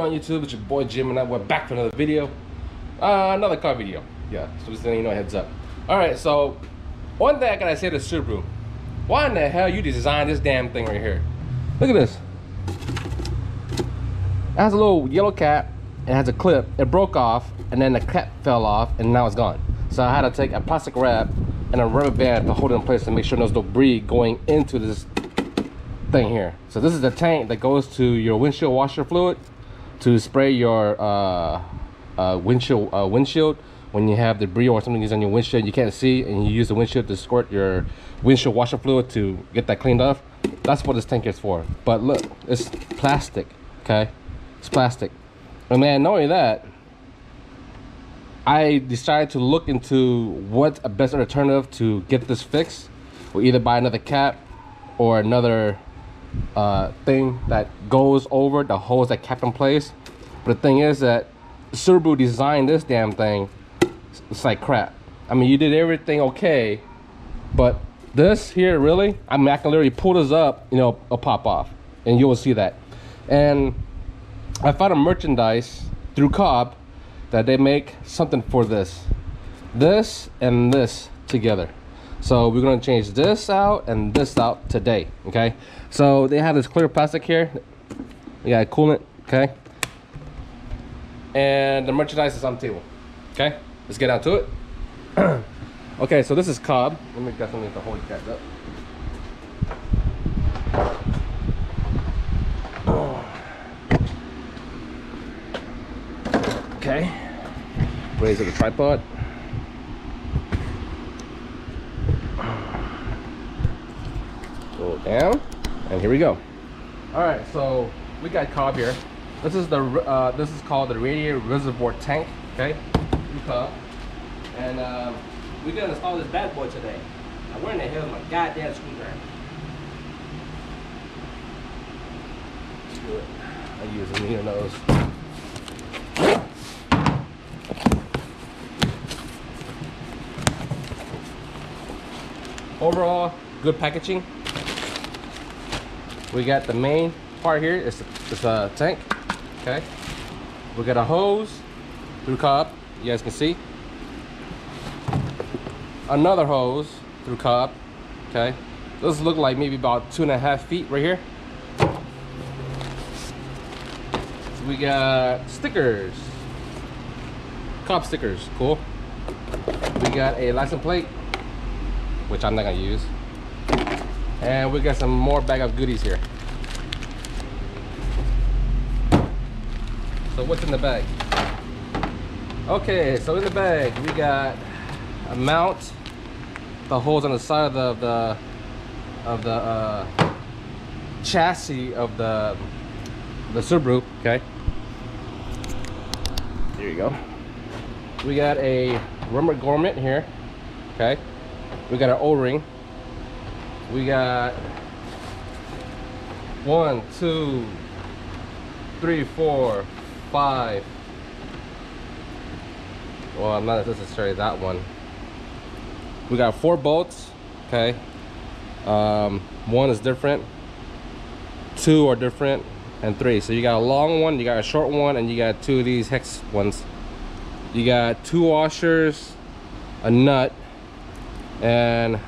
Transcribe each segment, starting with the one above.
going on YouTube? It's your boy Gemini. We're back for another video. Another car video. Yeah, so just letting you know, heads up. Alright, so one thing I gotta say to Subaru. Why in the hell you designed this damn thing right here? Look at this. It has a little yellow cap. It has a clip. It broke off and then the cap fell off and now it's gone. So I had to take a plastic wrap and a rubber band to hold it in place to make sure there's no debris going into this thing here. So this is the tank that goes to your windshield washer fluid to spray your windshield when you have debris or something is on your windshield you can't see, and you use the windshield to squirt your windshield washer fluid to get that cleaned off. That's what this tank is for. But look, it's plastic. Okay, it's plastic. And man, not only that, I decided to look into what's a best alternative to get this fixed. We'll either buy another cap or another thing that goes over the holes that cap in place. But the thing is that Subaru designed this damn thing. It's like crap. I mean, you did everything okay, but this here really, I mean, I can literally pull this up, you know, it'll pop off and you will see that. And I found a merchandise through Cobb that they make something for this and this together. So we're gonna change this out and this out today. Okay, so they have this clear plastic here. We got coolant. Okay, and the merchandise is on the table. Okay, let's get down to it. Okay, so this is Cobb. Let me definitely have to hold you guys up. Okay, raise the tripod. Go down, and here we go. All right, so we got Cobb here. This is the this is called the radiator reservoir tank. Okay, Cobb, and we're gonna install this bad boy today. Now, where in the hell is my goddamn screwdriver? Let's do it. I use a needle nose. Overall, good packaging. We got the main part here. It's a tank. Okay. We got a hose through Cobb. You guys can see. Another hose through Cobb. Okay. Those look like maybe about 2.5 feet right here. So we got stickers. Cobb stickers. Cool. We got a license plate, which I'm not gonna use, and we got some more bag of goodies here. So what's in the bag? Okay, so in the bag we got a mount, the holes on the side of the chassis of the Subaru. Okay, there you go. We got a rubber grommet here. Okay. We got an O-ring. We got 1, 2, 3, 4, 5. Well, I'm not necessarily that one. We got 4 bolts. Okay. 1 is different. 2 are different, and 3. So you got a long one, you got a short one, and you got 2 of these hex ones. You got 2 washers, a nut, and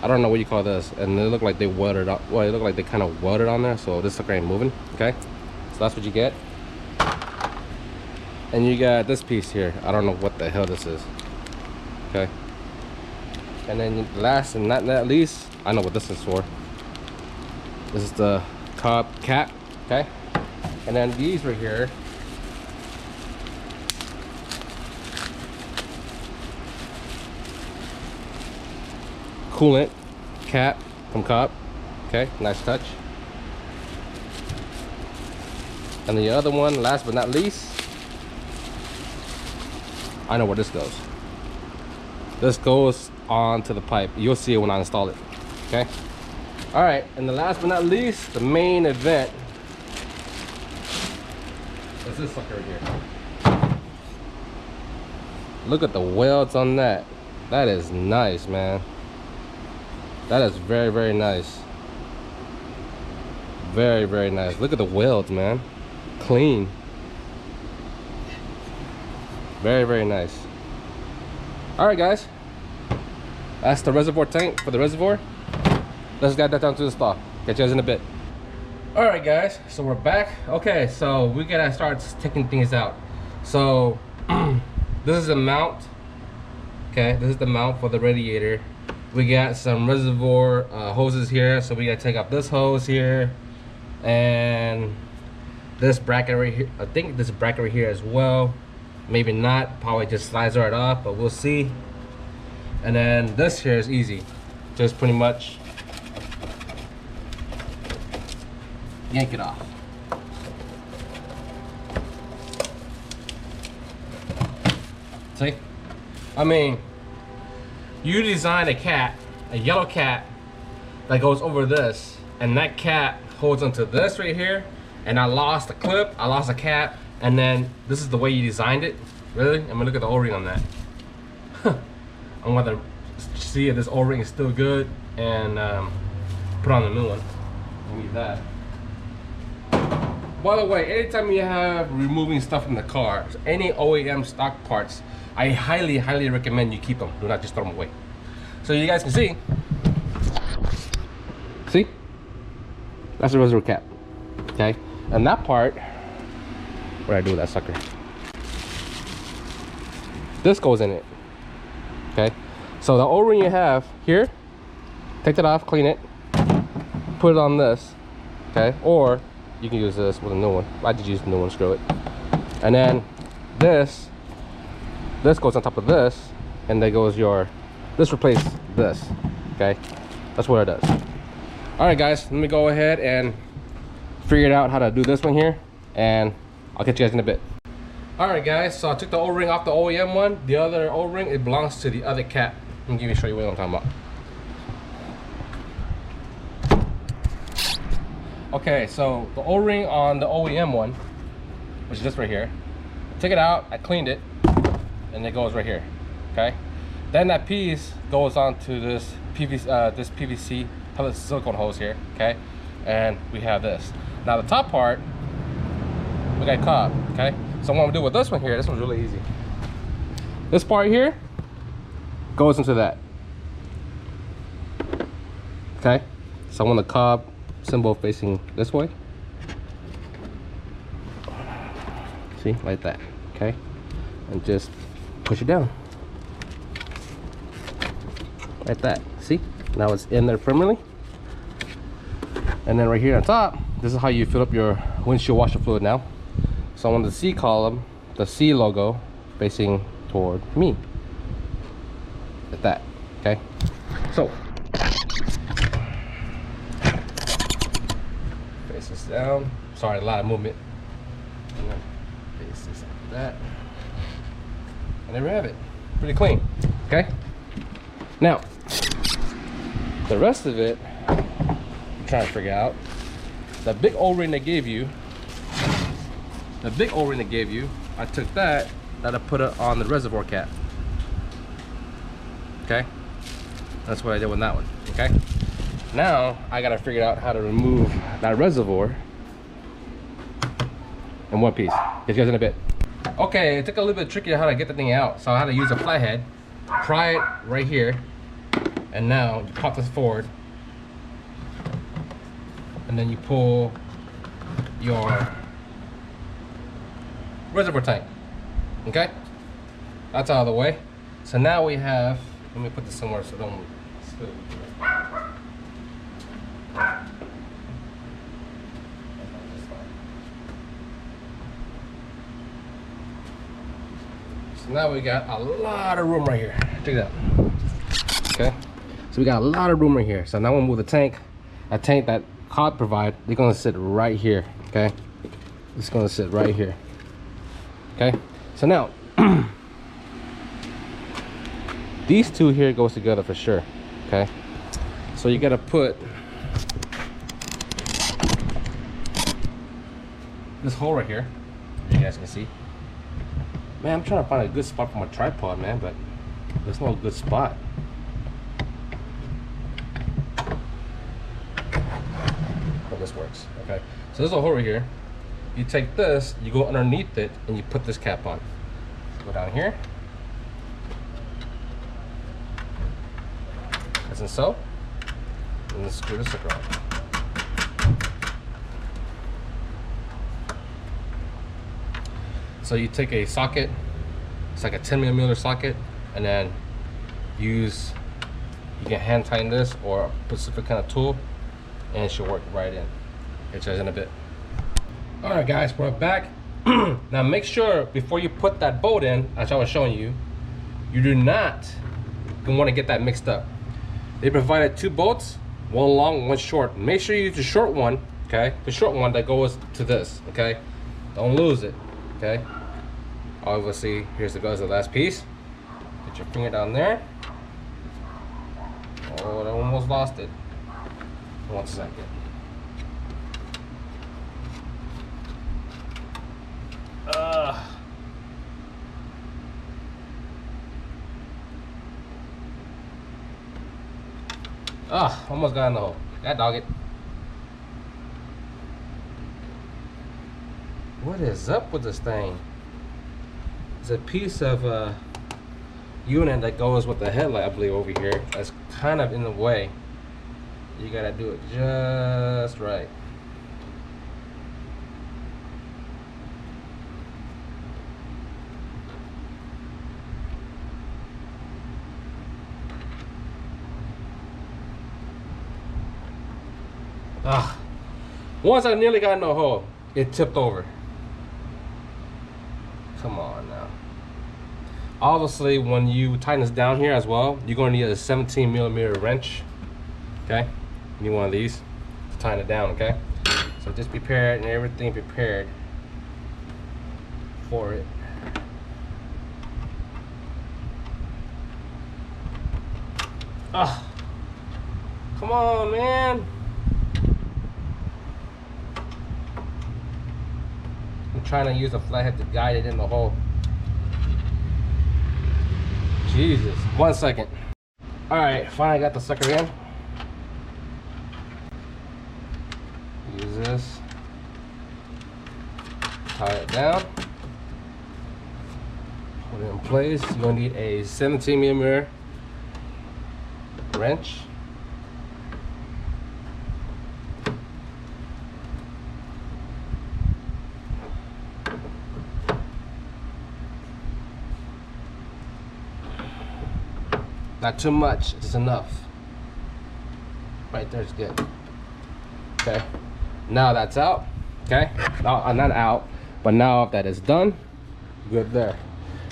I don't know what you call this, and they look like they welded up. Well, they look like they kind of welded on there, so this sucker ain't moving. Okay, so that's what you get. And you got this piece here. I don't know what the hell this is. Okay, and then last and not least, I know what this is for. This is the Cobb cap. Okay, and then these right here. Coolant cap from Cobb. Okay, nice touch. And the other one, last but not least, I know where this goes. This goes onto the pipe. You'll see it when I install it. Okay. All right, and the last but not least, the main event is this sucker right here. Look at the welds on that. That is nice, man. That is very, very nice. Very, very nice. Look at the welds, man. clean. Very, very nice. All right, guys. That's the reservoir tank for the reservoir. Let's get that down to the stall. Catch you guys in a bit. All right, guys. So we're back. Okay, so we gotta start taking things out. So this is the mount. Okay, this is the mount for the radiator. We got some reservoir hoses here, so we gotta take off this hose here and this bracket right here. I think this bracket right here as well. Maybe not, probably just slides right off, but we'll see. And then this here is easy, just pretty much yank it off. See? I mean, you design a cat, a yellow cat that goes over this, and that cat holds onto this right here, and I lost a clip, I lost a cap, and then this is the way you designed it. Really? I'm gonna look at the O-ring on that. I'm gonna see if this O-ring is still good and put on the new one. We need that. By the way, anytime you have removing stuff from the car, any OEM stock parts, I highly, highly recommend you keep them. Do not just throw them away. So you guys can see. See? That's the reservoir cap. Okay? And that part, what do I do with that sucker? This goes in it. Okay? So the O-ring you have here, take that off, clean it, put it on this. Okay? Or you can use this with a new one. I just use the new one, screw it. And then this goes on top of this, and there goes your, this replaces this. Okay? That's what it does. Alright guys, let me go ahead and figure out how to do this one here, and I'll catch you guys in a bit. Alright guys, so I took the O-ring off the OEM one. The other O-ring, it belongs to the other cap. Let me show you what I'm talking about. Okay, so the O-ring on the OEM one, which is this right here, I took it out, I cleaned it, and it goes right here. Okay, then that piece goes onto this PVC pellet silicone hose here. Okay, and we have this. Now the top part, we got Cobb. Okay, so what I'm gonna do with this one here, this one's really easy. This part here goes into that. Okay, so I want the Cobb symbol facing this way. See, like that. Okay, and just push it down like that. See, now it's in there firmly. And then right here on top, this is how you fill up your windshield washer fluid now. So I want the C column, the C logo facing toward me, like that. Okay, so face this down. Sorry, a lot of movement. And then face this like that. And there we have it. Pretty clean. Okay, now the rest of it, I'm trying to figure out. The big O-ring they gave you, I took that I put it on the reservoir cap. Okay, that's what I did with that one. Okay, now I gotta figure out how to remove that reservoir in one piece. Get you guys in a bit. Okay, it took a little bit tricky how to get the thing out, so I had to use a flathead, pry it right here, and now you pop this forward, and then you pull your reservoir tank. Okay, that's out of the way. So now we have, let me put this somewhere so it don't spill. So now we got a lot of room right here. Check it out. Okay, so we got a lot of room right here. So now we'll move the tank, a tank that Cobb provide. They're gonna sit right here. Okay, it's gonna sit right here. Okay, so now these two here goes together for sure. Okay, so you gotta put this hole right here. You guys can see. Man, I'm trying to find a good spot for my tripod, man, but there's no good spot. But this works. Okay, so there's a hole right here. you take this, you go underneath it, and you put this cap on. Go down here, as in so, and then screw the sucker on. So you take a socket, it's like a 10mm socket, and then you can hand tighten this or a specific kind of tool, and it should work right in. Catch you guys in a bit. All right, guys, we're back. Now make sure before you put that bolt in, as I was showing you, you do not want to get that mixed up. They provided 2 bolts, one long, one short. Make sure you use the short one, okay? The short one that goes to this, okay? Don't lose it, okay? Obviously, here's the last piece. Put your finger down there. Oh, I almost lost it. 1 second. Almost got in the hole. God dog it. What is up with this thing? It's a piece of unit that goes with the headlight, I believe, over here. That's kind of in the way. You gotta do it just right. Once I nearly got in the hole, it tipped over. Come on now. Obviously, when you tighten this down here as well, you're gonna need a 17mm wrench. Okay, you need one of these to tighten it down. Okay, so just prepare it and everything prepared for it. Come on, man. I'm trying to use a flathead to guide it in the hole. Jesus. 1 second. Alright, finally got the sucker in. Use this. Tie it down. Put it in place. You're going to need a 17mm wrench. Not too much, it's enough. Right there's good. Okay, now that's out. Okay, no, not out, but now that is done, good there.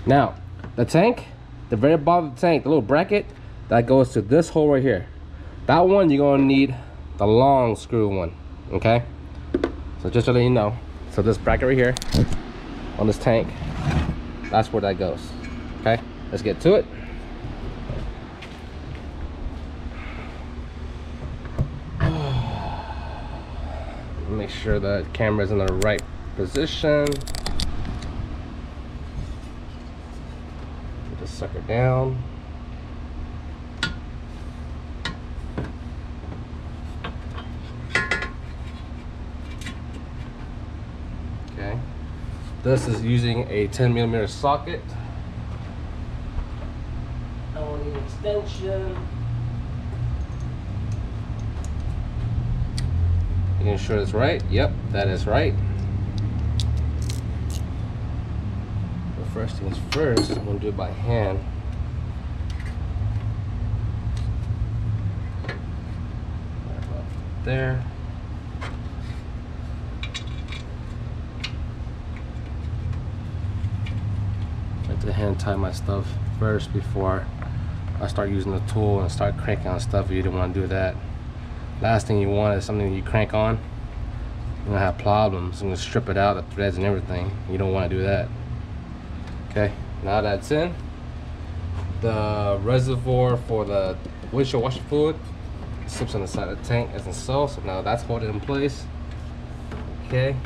Now, the tank, the very bottom of the tank, the little bracket, that goes to this hole right here. That one, you're gonna need the long screw one, okay? So just to let you know, so this bracket right here, on this tank, that's where that goes, okay? Let's get to it. Make sure the camera is in the right position. Put the sucker down. Okay. This is using a 10mm socket. I want an extension. Making sure it's right. Yep, that is right. But first things first, I'm gonna do it by hand. Right about there. I like to hand tie my stuff first before I start using the tool and start cranking on stuff. You don't want to do that. Last thing you want is something you crank on, you're gonna have problems. You're gonna strip it out, the threads and everything. You don't want to do that. Okay, now that's in. The reservoir for the windshield washer fluid sits on the side of the tank as in so. So now that's holding in place. Okay,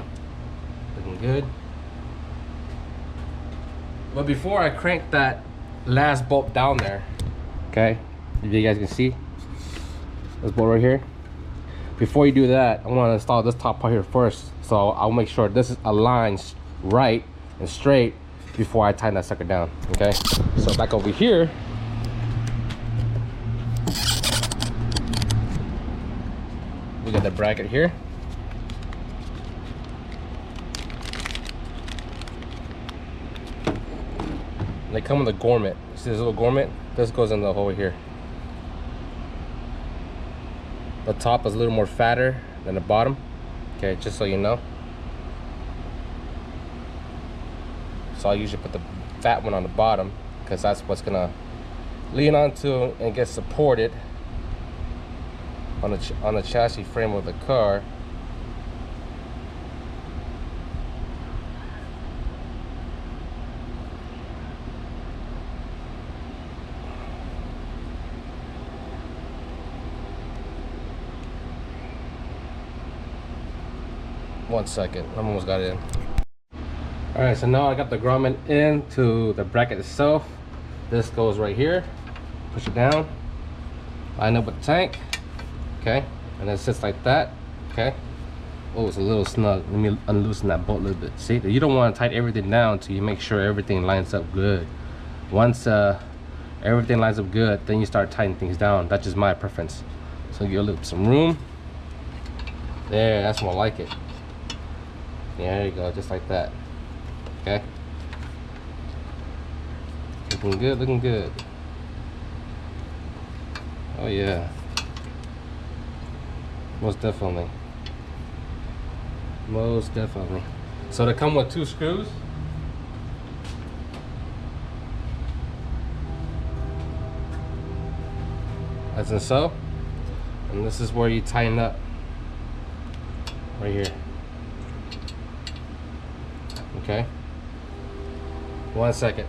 looking good. But before I crank that last bolt down there, okay, if you guys can see this bolt right here, before you do that, I want to install this top part here first. So I'll make sure this is aligned right and straight before I tighten that sucker down. Okay, so back over here, we got the bracket here. They come with a grommet. See this little grommet? This goes in the hole here. The top is a little more fatter than the bottom. Okay, just so you know. So I usually put the fat one on the bottom because that's what's gonna lean onto and get supported on the chassis frame of the car. One second, I almost got it in. All right, so now I got the grommet into the bracket itself. This goes right here. Push it down. Line up with the tank. Okay, and it sits like that. Okay. Oh, it's a little snug. Let me unloosen that bolt a little bit. See, you don't want to tighten everything down until you make sure everything lines up good. Once everything lines up good, then you start tightening things down. That's just my preference. So give a little some room. There, that's more like it. Yeah, there you go, just like that. Okay. Looking good, looking good. Oh yeah. Most definitely. Most definitely. So they come with 2 screws. As in so. And this is where you tighten up. Right here. Okay. 1 second.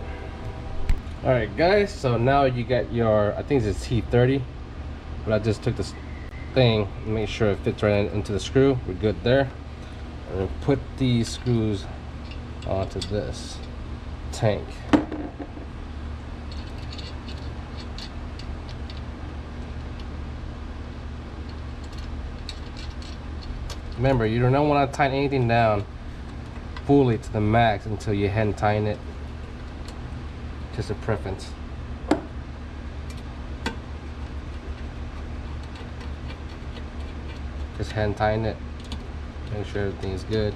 All right, guys. So now you got your, I think it's T30, but I just took this thing and make sure it fits right into the screw. We're good there. And we'll put these screws onto this tank. Remember, you don't want to tighten anything down fully to the max until you hand tighten it. Just a preference. Just hand tighten it. Make sure everything is good.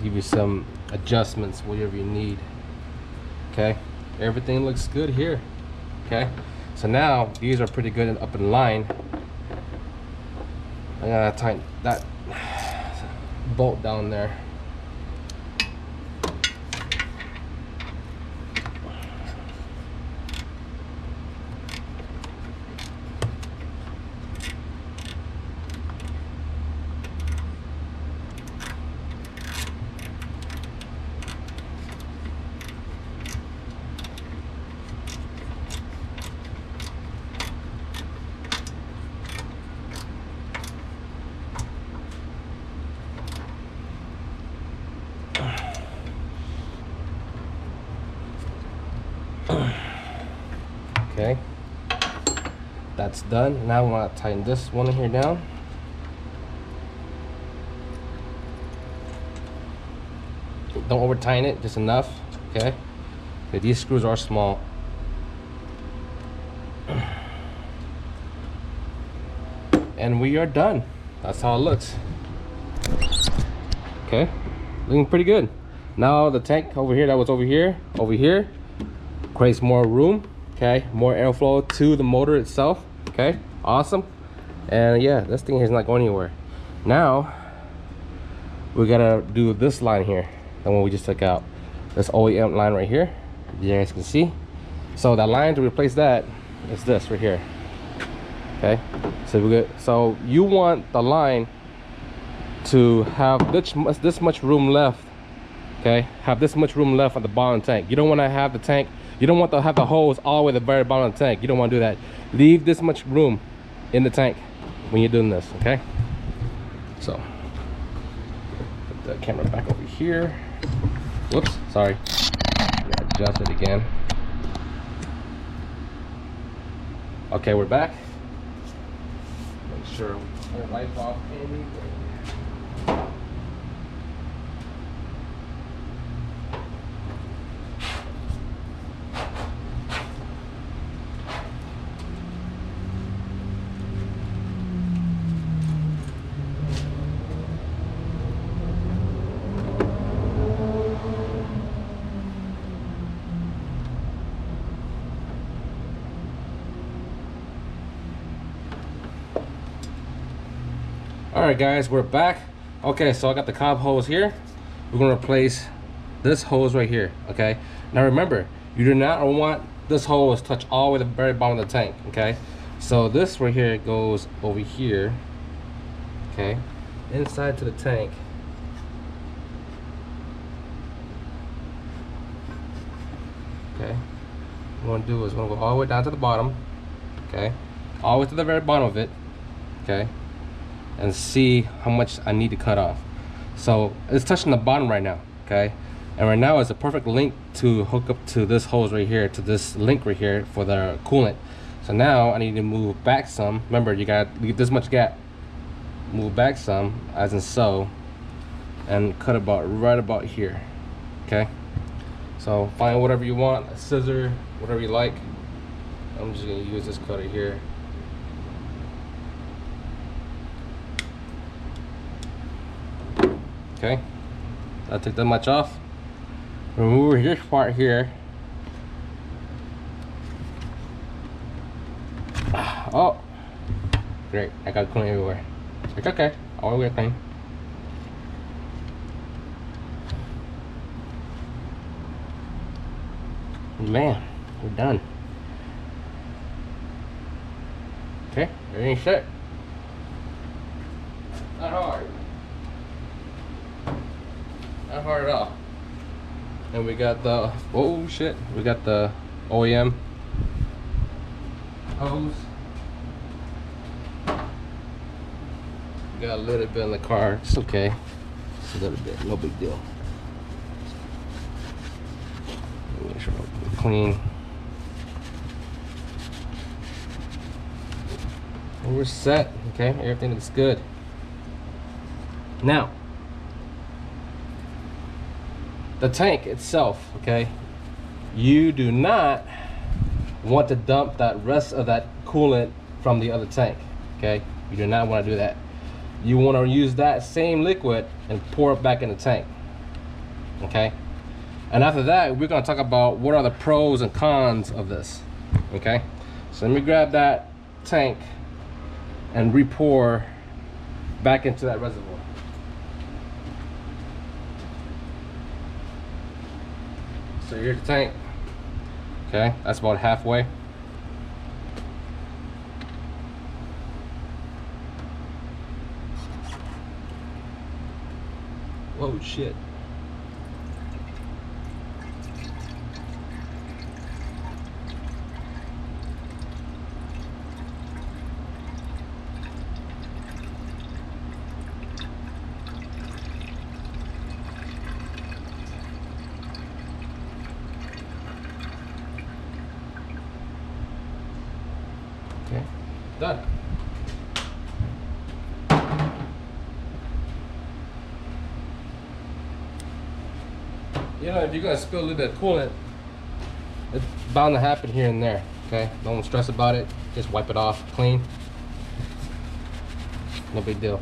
Give you some adjustments whatever you need. Okay, everything looks good here. Okay, so now these are pretty good and up in line. I gotta tighten that bolt down there. Okay, that's done. Now I want to tighten this one here down. Don't over tighten it, just enough. Okay, these screws are small. And we are done. That's how it looks. Okay, looking pretty good. Now the tank over here, that was over here, creates more room. Okay, more airflow to the motor itself. Okay, awesome. And yeah, this thing is not going anywhere. Now we gotta do this line here, the one we just took out. This OEM line right here, you guys can see. So the line to replace that is this right here. Okay, so we good. So you want the line to have this much room left. Okay, have this much room left on the bottom tank. You don't want to have the tank, you don't want to have the hose all the way to the very bottom of the tank. You don't want to do that. Leave this much room in the tank when you're doing this. Okay, so put the camera back over here. Whoops, sorry. Adjust it again. Okay, we're back. Make sure we wipe off anything. Alright guys, we're back. Okay, so I got the Cobb hose here. We're gonna replace this hose right here. Okay, now remember, you do not want this hose touch all the way to the very bottom of the tank. Okay, so this right here goes over here, okay, inside to the tank. Okay, what we're gonna do is we're gonna go all the way down to the bottom, okay, all the way to the very bottom of it, okay, and see how much I need to cut off. So it's touching the bottom right now, okay, and right now is a perfect link to hook up to this hose right here, to this link right here for the coolant. So now I need to move back some. Remember, you got this much gap. Move back some, as in so, and cut about right about here. Okay, so find whatever you want, a scissor, whatever you like. I'm just gonna use this cutter here. Okay, I took that much off. Remove this part here. Oh, great! I got clean everywhere. It's okay. All the way clean. Man, we're done. Okay, everything's set. Not hard. Not hard at all. And we got the, oh shit, we got the OEM hose. We got a little bit in the car, it's okay. Just a little bit, no big deal. Make sure it's clean. And we're set, okay? Everything looks good. Now, the tank itself, okay, you do not want to dump that rest of that coolant from the other tank. Okay, you do not want to do that. You want to use that same liquid and pour it back in the tank. Okay, and after that we're going to talk about what are the pros and cons of this. Okay, so let me grab that tank and re-pour back into that reservoir. So here's the tank. Okay, that's about halfway. Whoa, shit. Okay, done. You know, if you're gonna spill a little bit of coolant, it's bound to happen here and there. Okay, don't stress about it. Just wipe it off clean. No big deal.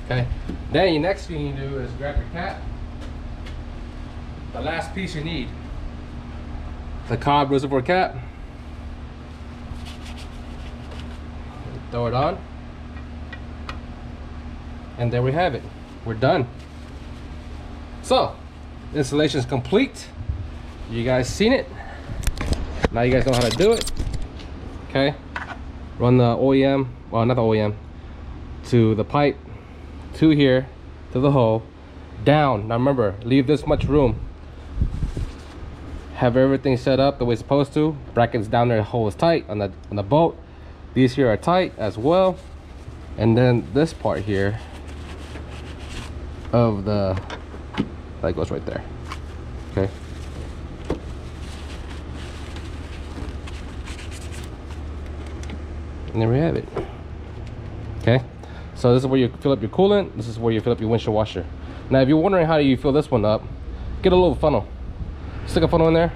Okay, then the next thing you do is grab your cap. The last piece you need, the Cobb reservoir cap. Throw it on, and there we have it. We're done. So installation is complete. You guys seen it. Now you guys know how to do it. Okay, run the OEM, well, not the OEM, to the pipe, to here, to the hole, down. Now remember, leave this much room. Have everything set up the way it's supposed to. Brackets down there, the hole is tight on the bolt. These here are tight as well. And then this part here of the, that goes right there. Okay. And there we have it. Okay, so this is where you fill up your coolant. This is where you fill up your windshield washer. Now if you're wondering how you fill this one up, get a little funnel, stick a funnel in there,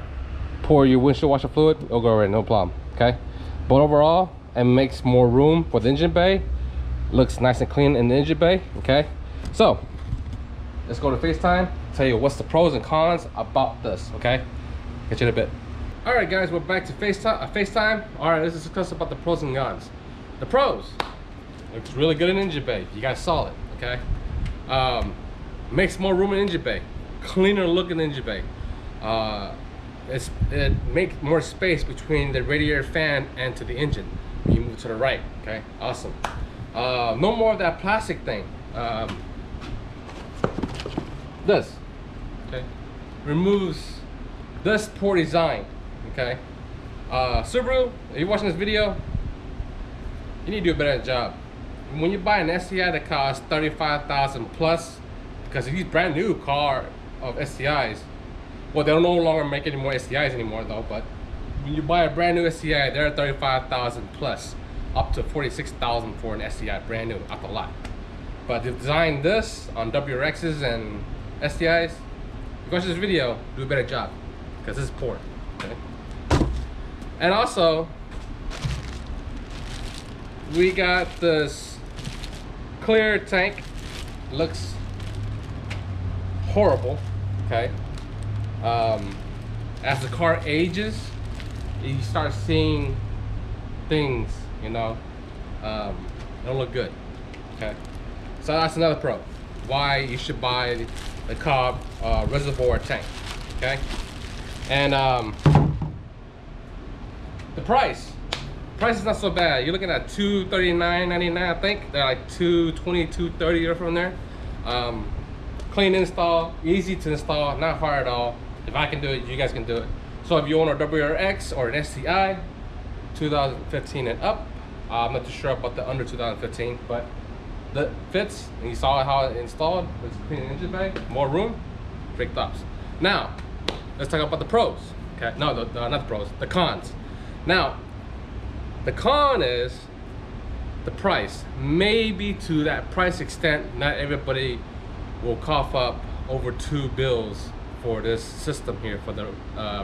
pour your windshield washer fluid, it'll go right, no problem. Okay, but overall it makes more room for the engine bay, looks nice and clean in the engine bay. Okay, so let's go to FaceTime, tell you what's the pros and cons about this. Okay, catch you in a bit. All right guys, we're back to FaceTime. All right, let's discuss about the pros and cons. The pros: looks really good in engine bay. You guys saw it. Okay, makes more room in engine bay, cleaner looking engine bay. It makes more space between the radiator fan and to the engine. You move to the right. Okay, awesome. No more of that plastic thing. This, okay, removes this poor design. Okay, Subaru, if you're watching this video, you need to do a better job. When you buy an STI that costs $35,000 plus, because these brand new car of STIs, well, they'll no longer make any more STIs anymore though, but when you buy a brand new STI, they're $35,000 plus, up to $46,000 for an STI brand new out the lot. But to design this on WRXs and STIs, if you watch this video, do a better job, because this is poor. Okay? And also, we got this clear tank. Looks horrible. Okay, as the car ages, you start seeing things, you know, don't look good. Okay, so that's another pro why you should buy the Cobb reservoir tank. Okay, and the price is not so bad. You're looking at $239.99, I think. They're like $220, $230 or from there. Clean install, easy to install, not hard at all. If I can do it, you guys can do it. So if you own a WRX or an STI, 2015 and up, I'm not too sure about the under 2015, but that fits, and you saw how it installed. It's a clean engine bay, more room, great tops. Now, let's talk about the pros. Okay, no, not the pros, the cons. Now, the con is the price. Maybe to that price extent, not everybody will cough up over $2 bills for this system here for the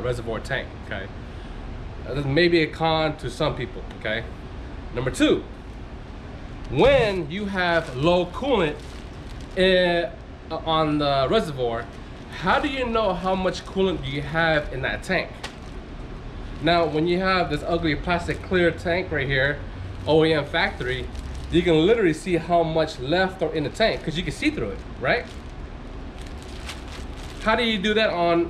reservoir tank. Okay, this may be a con to some people. Okay, number two, when you have low coolant on the reservoir, how do you know how much coolant you have in that tank? Now, when you have this ugly plastic clear tank right here, OEM factory, you can literally see how much left or in the tank, because you can see through it, right? How do you do that on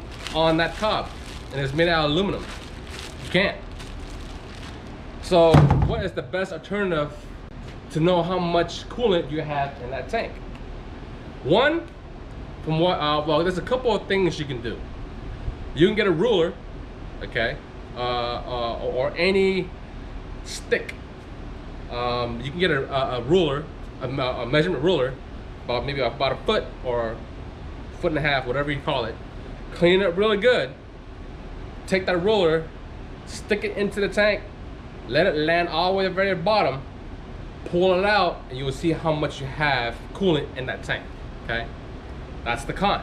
that Cobb? And it's made out of aluminum. You can't. So what is the best alternative to know how much coolant you have in that tank? One, from what, well, there's a couple of things you can do. You can get a ruler, okay, or any stick. You can get a ruler, a measurement ruler, maybe about a foot or a foot and a half, whatever you call it. Clean it up really good. Take that ruler, stick it into the tank, let it land all the way at the very bottom, pull it out, and you will see how much you have coolant in that tank. Okay, that's the con.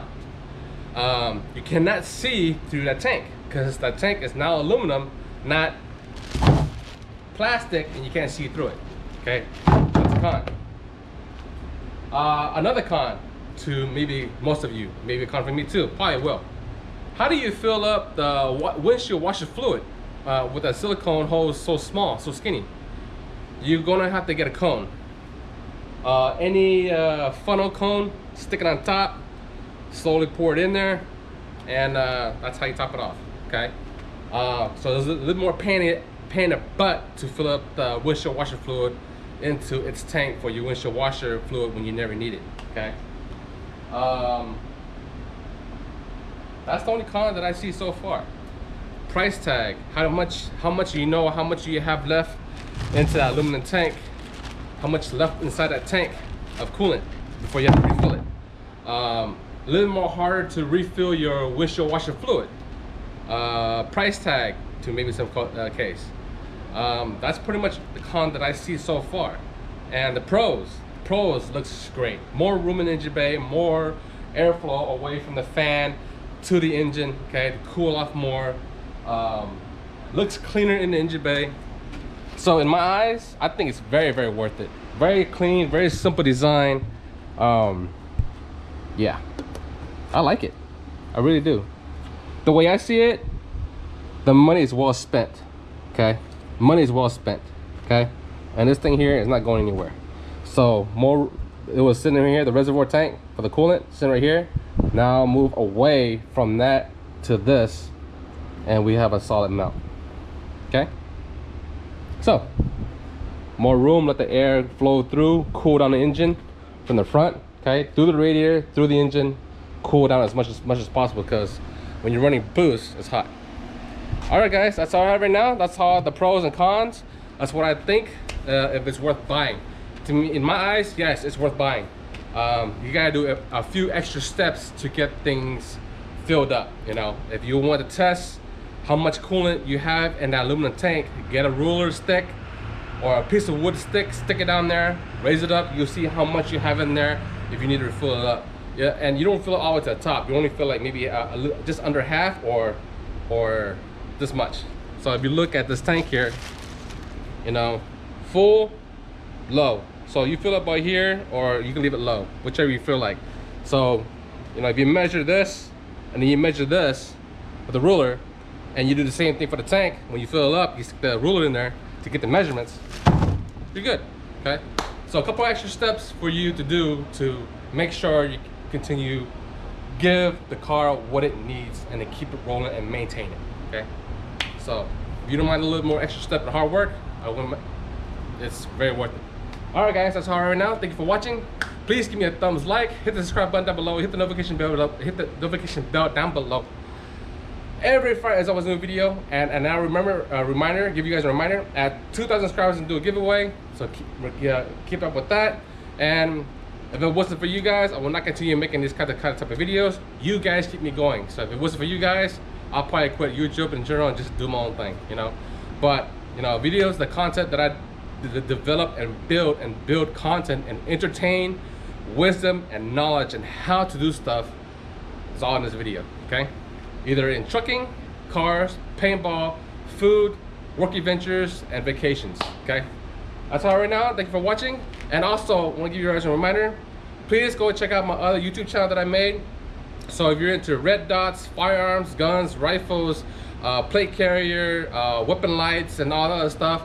You cannot see through that tank because that tank is now aluminum, not plastic, and you can't see through it. Okay, that's a con. Another con to maybe most of you, maybe a con for me too, probably will. How do you fill up the windshield washer fluid with that silicone hose so small, so skinny? You're gonna have to get a cone. Any funnel cone, stick it on top, slowly pour it in there, and that's how you top it off. Okay, so there's a little more pain in the butt to fill up the windshield washer fluid into its tank for your windshield washer fluid when you never need it. Okay, that's the only con that I see so far. Price tag, how much you know, how much you have left into that aluminum tank, how much left inside that tank of coolant before you have to refill it. A little more harder to refill your windshield washer fluid. Price tag to maybe some case. That's pretty much the con that I see so far. And the pros looks great. More room in the engine bay, more airflow away from the fan to the engine, okay, to cool off more. Looks cleaner in the engine bay. So in my eyes, I think it's very, very worth it. Very clean, very simple design. Yeah, I like it. I really do. The way I see it, the money is well spent, okay? Money is well spent, okay? And this thing here is not going anywhere. So more, it was sitting right here, the reservoir tank for the coolant, sitting right here. Now move away from that to this, and we have a solid mount, okay? So, more room, let the air flow through, cool down the engine from the front, okay? Through the radiator, through the engine, cool down as much as possible, because when you're running boost, it's hot. All right, guys, that's all I have right now. That's all the pros and cons. That's what I think, if it's worth buying. To me, in my eyes, yes, it's worth buying. You gotta do a few extra steps to get things filled up, you know? If you want to test how much coolant you have in that aluminum tank, get a ruler stick or a piece of wood stick, stick it down there, raise it up, you'll see how much you have in there if you need to refill it up. Yeah, and you don't fill it all the way to the top. You only fill like maybe just under half or this much. So if you look at this tank here, you know, full, low. So you fill up by here, or you can leave it low, whichever you feel like. So, you know, if you measure this and then you measure this with a ruler, and you do the same thing for the tank, when you fill it up, you stick the ruler in there to get the measurements, you're good, okay? So a couple extra steps for you to do to make sure you continue, give the car what it needs and to keep it rolling and maintain it, okay? So if you don't mind a little more extra step and hard work, it's very worth it. All right, guys, that's all right now. Thank you for watching. Please give me a thumbs like, hit the subscribe button down below, hit the notification bell down below. Every Friday is always a new video, and now remember, give you guys a reminder, at 2,000 subscribers and do a giveaway. So keep up with that. And if it wasn't for you guys, I will not continue making this kind of type of videos. You guys keep me going. So if it wasn't for you guys, I'll probably quit YouTube in general and just do my own thing, you know. But you know, videos, the content that I develop and build content and entertain, wisdom and knowledge and how to do stuff is all in this video, okay? Either in trucking, cars, paintball, food, work adventures, and vacations, okay? That's all right now. Thank you for watching. And also, I want to give you guys a reminder, please go check out my other YouTube channel that I made. So if you're into red dots, firearms, guns, rifles, plate carrier, weapon lights, and all that other stuff,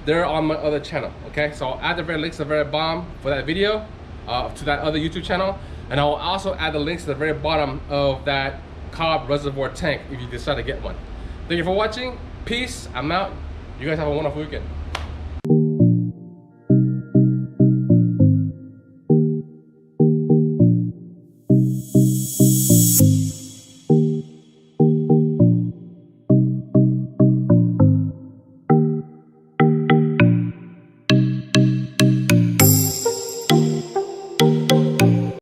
they're on my other channel, okay? So I'll add the very links to the very bottom for that video, to that other YouTube channel. And I'll also add the links to the very bottom of that Cobb reservoir tank if you decide to get one. Thank you for watching. Peace. I'm out. You guys have a wonderful weekend.